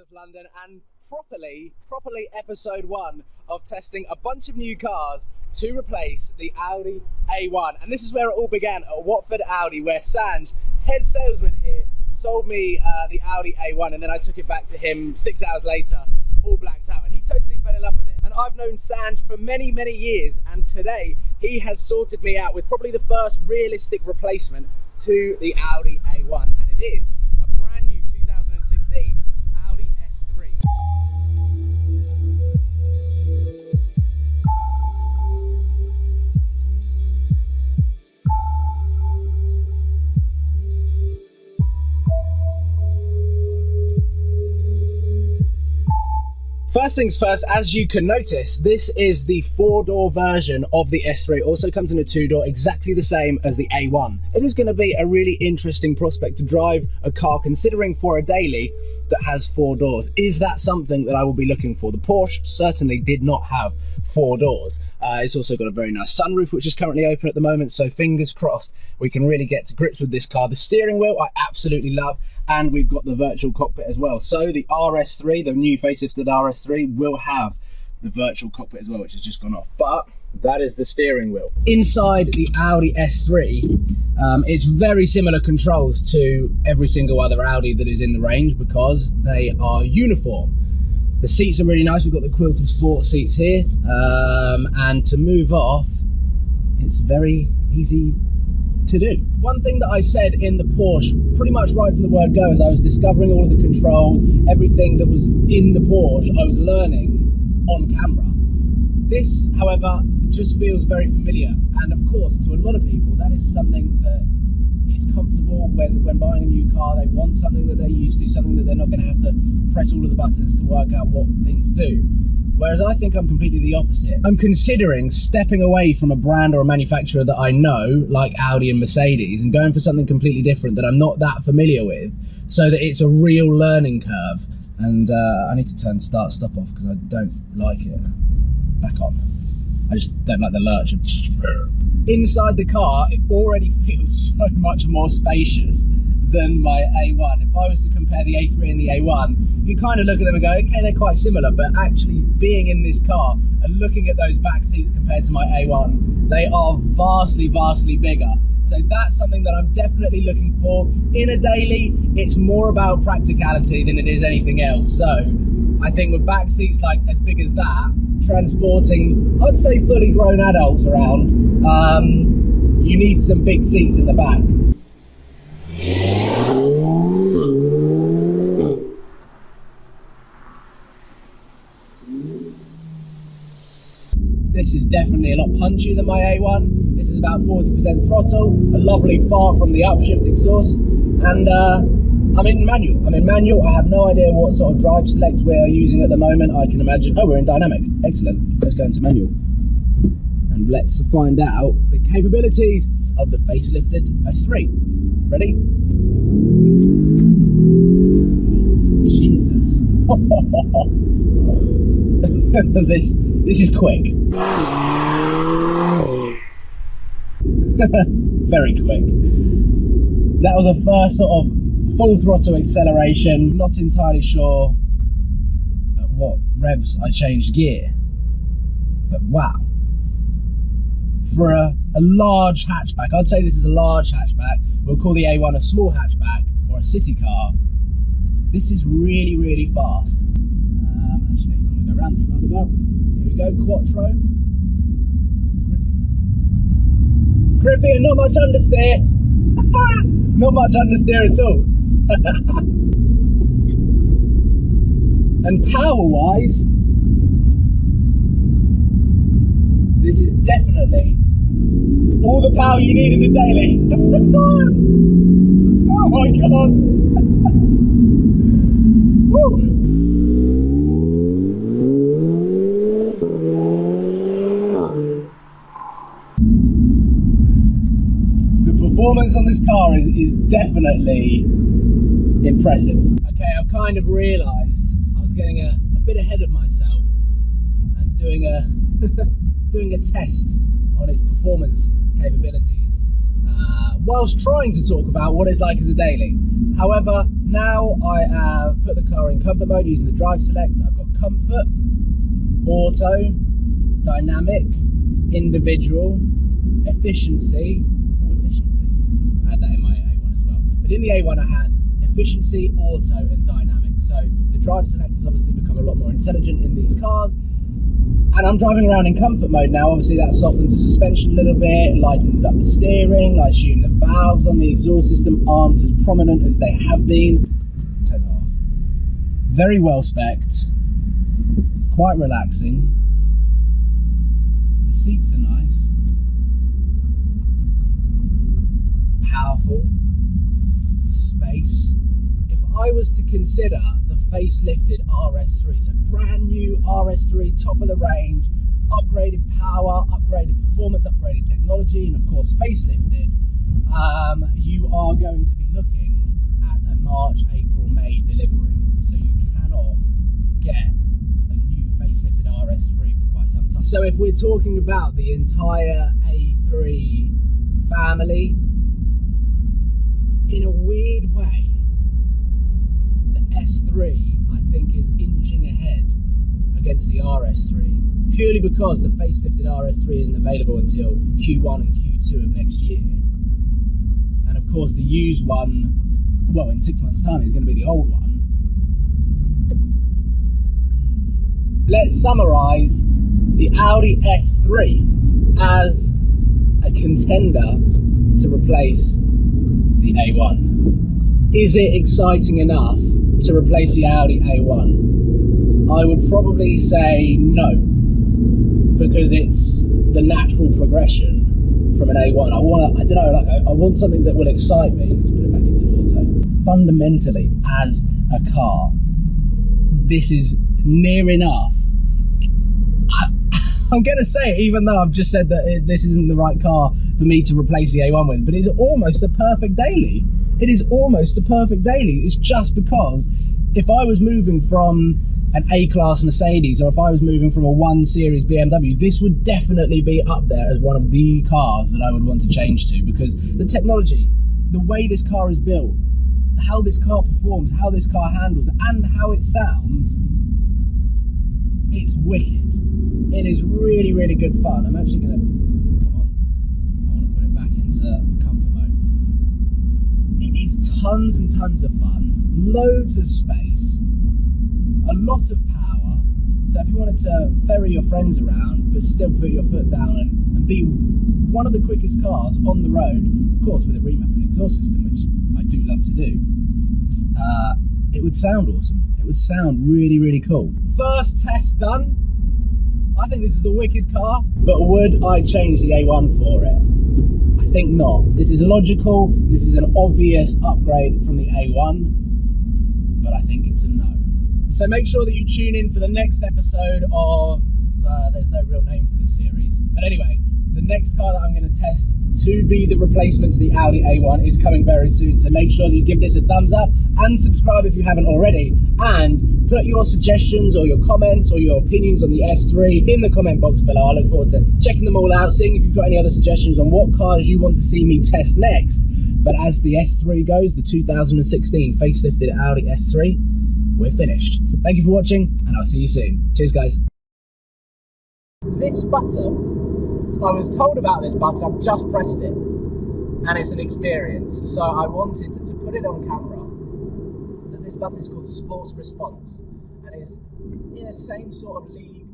of London and properly episode 1 of testing a bunch of new cars to replace the Audi A1. And this is where it all began, at Watford Audi, where Sanj, head salesman here, sold me the Audi A1, and then I took it back to him 6 hours later, all blacked out, and he totally fell in love with it. And I've known Sanj for many years, and today he has sorted me out with probably the first realistic replacement to the Audi A1, and it is a brand new 2016 Audi S3. First things first, as you can notice, this is the 4-door version of the S3. It also comes in a 2-door, exactly the same as the A1. It is going to be a really interesting prospect to drive a car, considering for a daily, that has 4 doors. Is that something that I will be looking for? The Porsche certainly did not have 4 doors. It's also got a very nice sunroof, which is currently open at the moment, so fingers crossed we can really get to grips with this car. The steering wheel I absolutely love, and we've got the virtual cockpit as well. So the RS3, the new facelifted RS3, will have the virtual cockpit as well, which has just gone off. But that is the steering wheel. Inside the Audi S3, it's very similar controls to every single other Audi that is in the range because they are uniform. The seats are really nice. We've got the quilted sport seats here, and to move off, it's very easy to do. One thing that I said in the Porsche, pretty much right from the word go, as I was discovering all of the controls, everything that was in the Porsche, I was learning on camera. This, however, just feels very familiar, and of course, to a lot of people, that is something that is comfortable when buying a new car. They want something that they're used to, something that they're not going to have to press all of the buttons to work out what things do. Whereas I think I'm completely the opposite. I'm considering stepping away from a brand or a manufacturer that I know, like Audi and Mercedes, and going for something completely different that I'm not that familiar with, so that it's a real learning curve. And I need to turn start stop off because I don't like it. Back on. I just don't like the lurch of... Inside the car, it already feels so much more spacious than my A1. If I was to compare the A3 and the A1, you kind of look at them and go, okay, they're quite similar, but actually being in this car and looking at those back seats compared to my A1, they are vastly bigger. So that's something that I'm definitely looking for. In a daily, it's more about practicality than it is anything else. So I think with back seats like as big as that, transporting, I'd say fully grown adults around, you need some big seats in the back. This is definitely a lot punchier than my A1. This is about 40% throttle, a lovely fart from the upshift exhaust, and I'm in manual. I have no idea what sort of drive select we're using at the moment. I can imagine, oh, we're in dynamic. Excellent. Let's go into manual. And let's find out the capabilities of the facelifted S3. Ready? Jesus. This is quick. Very quick. That was a first sort of full throttle acceleration. Not entirely sure at what revs I changed gear, but wow. For a large hatchback, I'd say this is a large hatchback. We'll call the A1 a small hatchback or a city car. This is really fast. Actually, I'm going to go around this roundabout. Here we go, Quattro. Grippy and not much understeer. Not much understeer at all. And power-wise, this is definitely all the power you need in a daily. Oh my god! Woo. The performance on this car is definitely impressive. Okay, I've kind of realised I was getting a bit ahead of myself and doing a doing a test on its performance capabilities whilst trying to talk about what it's like as a daily. However, Now I have put the car in comfort mode using the drive select. I've got comfort, auto, dynamic, individual, efficiency. Oh, efficiency. I had that in my A1 as well. But in the A1 I had efficiency, auto and dynamic. So the drive select has obviously become a lot more intelligent in these cars. And I'm driving around in comfort mode now. Obviously that softens the suspension a little bit, lightens up the steering. I assume the valves on the exhaust system aren't as prominent as they have been. Turn it off. Very well spec'd, quite relaxing. The seats are nice. Powerful. Space. If I was to consider the facelifted RS3, so brand new RS3, top of the range, upgraded power, upgraded performance, upgraded technology, and of course facelifted, you are going to be looking at a March, April, May delivery. So you cannot get a new facelifted RS3 for quite some time. So if we're talking about the entire A3 family, in a weird way, S3 I think is inching ahead against the RS3 purely because the facelifted RS3 isn't available until Q1 and Q2 of next year, and of course the used one, well, in 6 months time is going to be the old one. Let's summarise the Audi S3 as a contender to replace the A1. Is it exciting enough to replace the Audi A1? I would probably say no, because it's the natural progression from an A1. I want something that will excite me. Let's put it back into auto. Fundamentally, as a car, this is near enough. I'm going to say it, even though I've just said that this isn't the right car for me to replace the A1 with, but it's almost a perfect daily. It is almost a perfect daily. It's just because if I was moving from an A-Class Mercedes, or if I was moving from a 1 Series BMW, this would definitely be up there as one of the cars that I would want to change to, because the technology, the way this car is built, how this car performs, how this car handles, and how it sounds, it's wicked. It is really, really good fun. I'm actually going to, come on, I want to put it back into comfort mode. It is tons and tons of fun, loads of space, a lot of power. So if you wanted to ferry your friends around, but still put your foot down and be one of the quickest cars on the road, of course with a remap and exhaust system, which I do love to do, it would sound awesome. It would sound really, really cool. First test done. I think this is a wicked car, but would I change the A1 for it? I think not. This is logical, this is an obvious upgrade from the A1, but I think it's a no. So make sure that you tune in for the next episode of, there's no real name for this series, but anyway, the next car that I'm going to test to be the replacement to the Audi A1 is coming very soon, so make sure that you give this a thumbs up and subscribe if you haven't already, and put your suggestions or your comments or your opinions on the S3 in the comment box below. I look forward to checking them all out, seeing if you've got any other suggestions on what cars you want to see me test next. But as the S3 goes, the 2016 facelifted Audi S3, we're finished. Thank you for watching, and I'll see you soon. Cheers, guys. This button, I was told about this button, I've just pressed it, and it's an experience. So I wanted to put it on camera. This button is called Sports Response, and is in the same sort of league